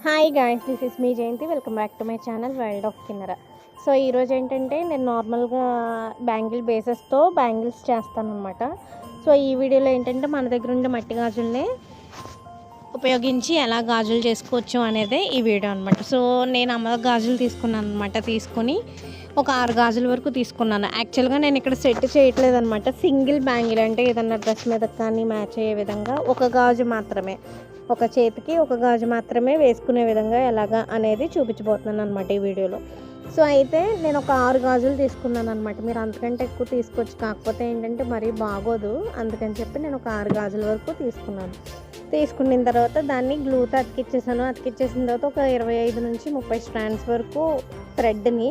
Hi guys, this is me Jayanthi. Welcome back to my channel world of Kinnera. So ఈరోజు ఏంటంటే నేను నార్మల్గా bangle బేసెస్తో bangles చేస్తాను అనమాట. సో ఈ వీడియోలో ఏంటంటే మన దగ్గర ఉండే మట్టి గాజుల్ని ఉపయోగించి ఎలా గాజులు చేసుకోవచ్చు అనేదే ఈ వీడియో అనమాట. సో నేను అమ్మ గాజులు తీసుకున్నాను అనమాట. తీసుకొని ఒక 6 గాజుల వరకు తీసుకున్నాను. యాక్చువల్గా నేను ఇక్కడ సెట్ చేయట్లేదు అనమాట. సింగిల్ బ్యాంగిల్ అంటే ఏదన్నా డ్రెస్ మీద కానీ మ్యాచ్ అయ్యే విధంగా ఒక గాజు మాత్రమే, ఒక చేతికి ఒక గాజు మాత్రమే వేసుకునే విధంగా ఎలాగా అనేది చూపించబోతున్నాను అనమాట ఈ వీడియోలో. సో అయితే నేను ఒక 6 గాజులు తీసుకున్నాను అనమాట. మీరు అంతకంటే ఎక్కువ తీసుకోవచ్చు, కాకపోతే ఏంటంటే మరీ బాగోదు, అందుకని చెప్పి నేను ఒక 6 గాజుల వరకు తీసుకున్నాను. తీసుకున్న తర్వాత దాన్ని గ్లూతో అతికిచ్చేసాను. అతికిచ్చేసిన తర్వాత ఒక 25 నుంచి 30 స్ట్రాండ్స్ వరకు థ్రెడ్ని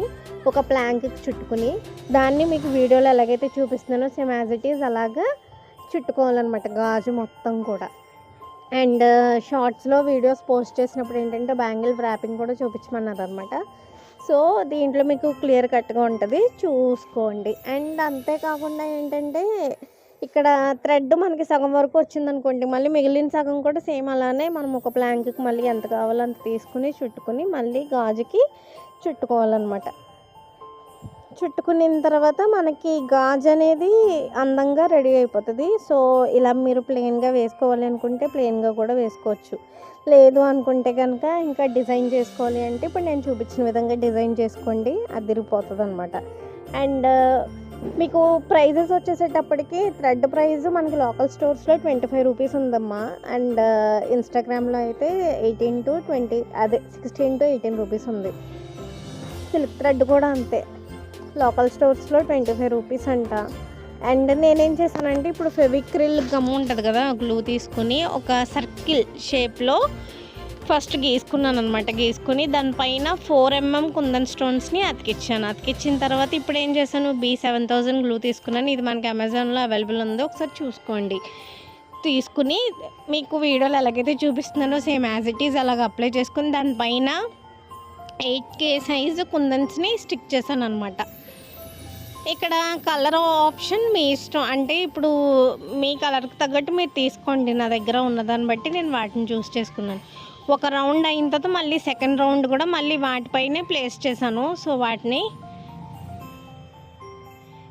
ఒక ప్లాంక్కి చుట్టుకుని దాన్ని మీకు వీడియోలో ఎలాగైతే చూపిస్తున్నానో సేమ్ యాజ్ ఇట్ ఈజ్ అలాగా చుట్టుకోవాలన్నమాట గాజు మొత్తం కూడా. అండ్ షార్ట్స్లో వీడియోస్ పోస్ట్ చేసినప్పుడు ఏంటంటే బ్యాంగిల్ ర్యాపింగ్ కూడా చూపించమన్నారు అనమాట. సో దీంట్లో మీకు క్లియర్ కట్గా ఉంటుంది, చూసుకోండి. అండ్ అంతేకాకుండా ఏంటంటే ఇక్కడ థ్రెడ్ మనకి సగం వరకు వచ్చిందనుకోండి, మళ్ళీ మిగిలిన సగం కూడా సేమ్ అలానే మనం ఒక ప్లాంక్కి మళ్ళీ ఎంత కావాలో అంత తీసుకుని చుట్టుకుని మళ్ళీ గాజుకి చుట్టుకోవాలన్నమాట. చుట్టుకున్న తర్వాత మనకి గాజు అనేది అందంగా రెడీ అయిపోతుంది. సో ఇలా మీరు ప్లెయిన్గా వేసుకోవాలి అనుకుంటే ప్లెయిన్గా కూడా వేసుకోవచ్చు. లేదు అనుకుంటే కనుక ఇంకా డిజైన్ చేసుకోవాలి అంటే ఇప్పుడు నేను చూపించిన విధంగా డిజైన్ చేసుకోండి, అదిరిపోతుంది అనమాట. అండ్ మీకు ప్రైజెస్ వచ్చేసేటప్పటికి థ్రెడ్ ప్రైస్ మనకి లోకల్ స్టోర్స్లో 25 రూపీస్ ఉందమ్మా. అండ్ ఇన్స్టాగ్రామ్లో అయితే 18 to 20 అదే 16 to 18 రూపీస్ ఉంది. సిల్క్ థ్రెడ్ కూడా అంతే, లోకల్ స్టోర్స్లో 25 రూపీస్ అంట. అండ్ నేనేం చేశానంటే ఇప్పుడు ఫెవిక్రిల్ గమ్ ఉంటుంది కదా, గ్లూ తీసుకుని ఒక సర్కిల్ షేప్లో ఫస్ట్ గీసుకున్నాను అనమాట. గీసుకుని దానిపైన 4mm కుందన్ స్టోన్స్ని అతికిచ్చాను. అతికిచ్చిన తర్వాత ఇప్పుడు ఏం చేశాను, B7000 గ్లూ తీసుకున్నాను. ఇది మనకి అమెజాన్లో అవైలబుల్ ఉంది, ఒకసారి చూసుకోండి. తీసుకుని మీకు వీడియోలో ఎలాగైతే చూపిస్తున్నానో సేమ్ యాజ్ ఇట్ ఈజ్ అలాగ అప్లై చేసుకుని దానిపైన 8K సైజు కుందన్స్ని స్టిక్ చేశాను అనమాట. ఇక్కడ కలర్ ఆప్షన్ మీ ఇష్టం, అంటే ఇప్పుడు మీ కలర్కి తగ్గట్టు మీరు తీసుకోండి. నా దగ్గర ఉన్నదాన్ని బట్టి నేను వాటిని చూస్ చేసుకున్నాను. ఒక రౌండ్ అయిన తర్వాత మళ్ళీ సెకండ్ రౌండ్ కూడా మళ్ళీ వాటిపైనే ప్లేస్ చేశాను. సో వాటిని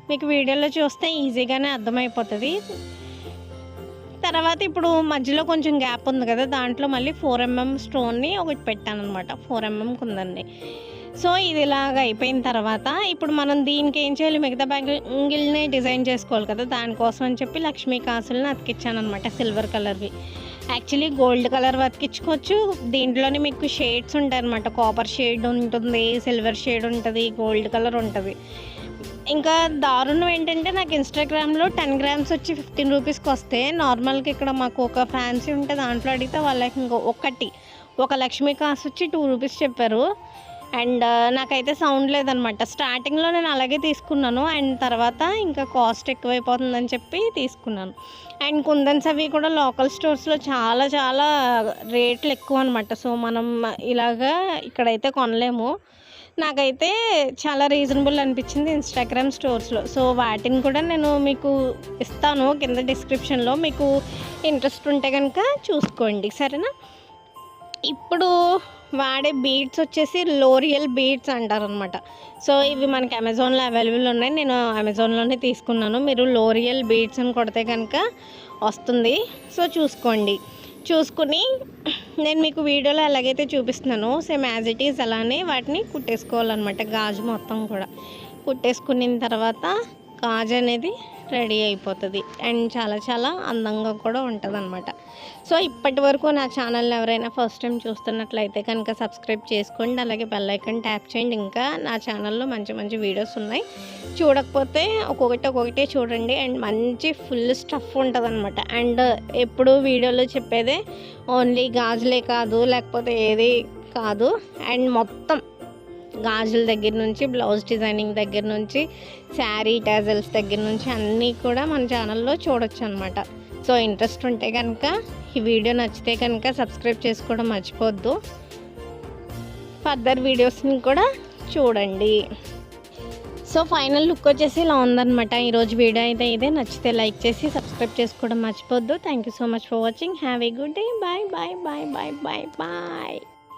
మీకు వీడియోలో చూస్తే ఈజీగానే అర్థమైపోతుంది. తర్వాత ఇప్పుడు మధ్యలో కొంచెం గ్యాప్ ఉంది కదా, దాంట్లో మళ్ళీ 4mm స్టోన్ని ఒకటి పెట్టాను అనమాట, 4mm కుందండి. సో ఇది ఇలాగ అయిపోయిన తర్వాత ఇప్పుడు మనం దీనికి ఏం చేయాలి, మిగతా బ్యాంగిల్ని డిజైన్ చేసుకోవాలి కదా, దానికోసం అని చెప్పి లక్ష్మీ కాసులను అతికిచ్చాను అనమాట, సిల్వర్ కలర్వి. యాక్చువల్లీ గోల్డ్ కలర్ అతికించుకోవచ్చు. దీంట్లోనే మీకు షేడ్స్ ఉంటాయి అనమాట, కాపర్ షేడ్ ఉంటుంది, సిల్వర్ షేడ్ ఉంటుంది, గోల్డ్ కలర్ ఉంటుంది. ఇంకా దారుణం ఏంటంటే నాకు ఇన్స్టాగ్రామ్లో 10 గ్రామ్స్ వచ్చి 15 రూపీస్కి వస్తే, నార్మల్గా ఇక్కడ మాకు ఒక ఫ్యాన్సీ ఉంటే దాంట్లో అడిగితే వాళ్ళకి ఇంకా ఒక లక్ష్మీ కాసు వచ్చి 2 రూపీస్ చెప్పారు. అండ్ నాకైతే సౌండ్ లేదనమాట. స్టార్టింగ్లో నేను అలాగే తీసుకున్నాను, అండ్ తర్వాత ఇంకా కాస్ట్ ఎక్కువైపోతుందని చెప్పి తీసుకున్నాను. అండ్ కుందన్స్ అవి కూడా లోకల్ స్టోర్స్లో చాలా చాలా రేట్లు ఎక్కువ అనమాట. సో మనం ఇలాగా ఇక్కడైతే కొనలేము. నాకైతే చాలా రీజనబుల్ అనిపించింది ఇన్స్టాగ్రామ్ స్టోర్స్లో. సో వాటిని కూడా నేను మీకు ఇస్తాను కింద డిస్క్రిప్షన్లో, మీకు ఇంట్రెస్ట్ ఉంటే కనుక చూసుకోండి, సరేనా. ఇప్పుడు వాడే బీడ్స్ వచ్చేసి లోరియల్ బీడ్స్ అంటారనమాట. సో ఇవి మనకి అమెజాన్లో అవైలబుల్ ఉన్నాయి, నేను అమెజాన్లోనే తీసుకున్నాను. మీరు లోరియల్ బీడ్స్ అని కొడితే కనుక వస్తుంది. సో చూసుకుని నేను మీకు వీడియోలో ఎలాగైతే చూపిస్తున్నానో సేమ్ యాజ్ ఇట్ ఈజ్ అలానే వాటిని కుట్టేసుకోవాలన్నమాట. గాజు మొత్తం కూడా కుట్టేసుకున్న తర్వాత గాజు అనేది రెడీ అయిపోతుంది అండ్ చాలా చాలా అందంగా కూడా ఉంటుంది అనమాట. సో ఇప్పటి వరకు నా ఛానల్ని ఎవరైనా ఫస్ట్ టైం చూస్తున్నట్లయితే కనుక సబ్స్క్రైబ్ చేసుకోండి, అలాగే బెల్ ఐకాన్ ట్యాప్ చేయండి. ఇంకా నా ఛానల్లో మంచి మంచి వీడియోస్ ఉన్నాయి, చూడకపోతే ఒక్కొక్కటే చూడండి. అండ్ మంచి ఫుల్ స్టఫ్ ఉంటుంది అనమాట. అండ్ ఎప్పుడు వీడియోలో చెప్పేదే ఓన్లీ గాజులే కాదు, లేకపోతే ఏది కాదు, అండ్ మొత్తం గాజుల దగ్గర నుంచి బ్లౌజ్ డిజైనింగ్ దగ్గర నుంచి శారీ టాజల్స్ దగ్గర నుంచి అన్నీ కూడా మన ఛానల్లో చూడొచ్చు అనమాట. సో ఇంట్రెస్ట్ ఉంటే కనుక ఈ వీడియో నచ్చితే కనుక సబ్స్క్రైబ్ చేసుకోవడం మర్చిపోవద్దు. ఫర్దర్ వీడియోస్ని కూడా చూడండి. సో ఫైనల్ లుక్ వచ్చేసి ఇలా ఉందన్నమాట. ఈరోజు వీడియో అయితే ఇదే, నచ్చితే లైక్ చేసి సబ్స్క్రైబ్ చేసుకోవడం మర్చిపోవద్దు. Thank you so much for watching. Have a good day. Bye bye bye bye bye bye.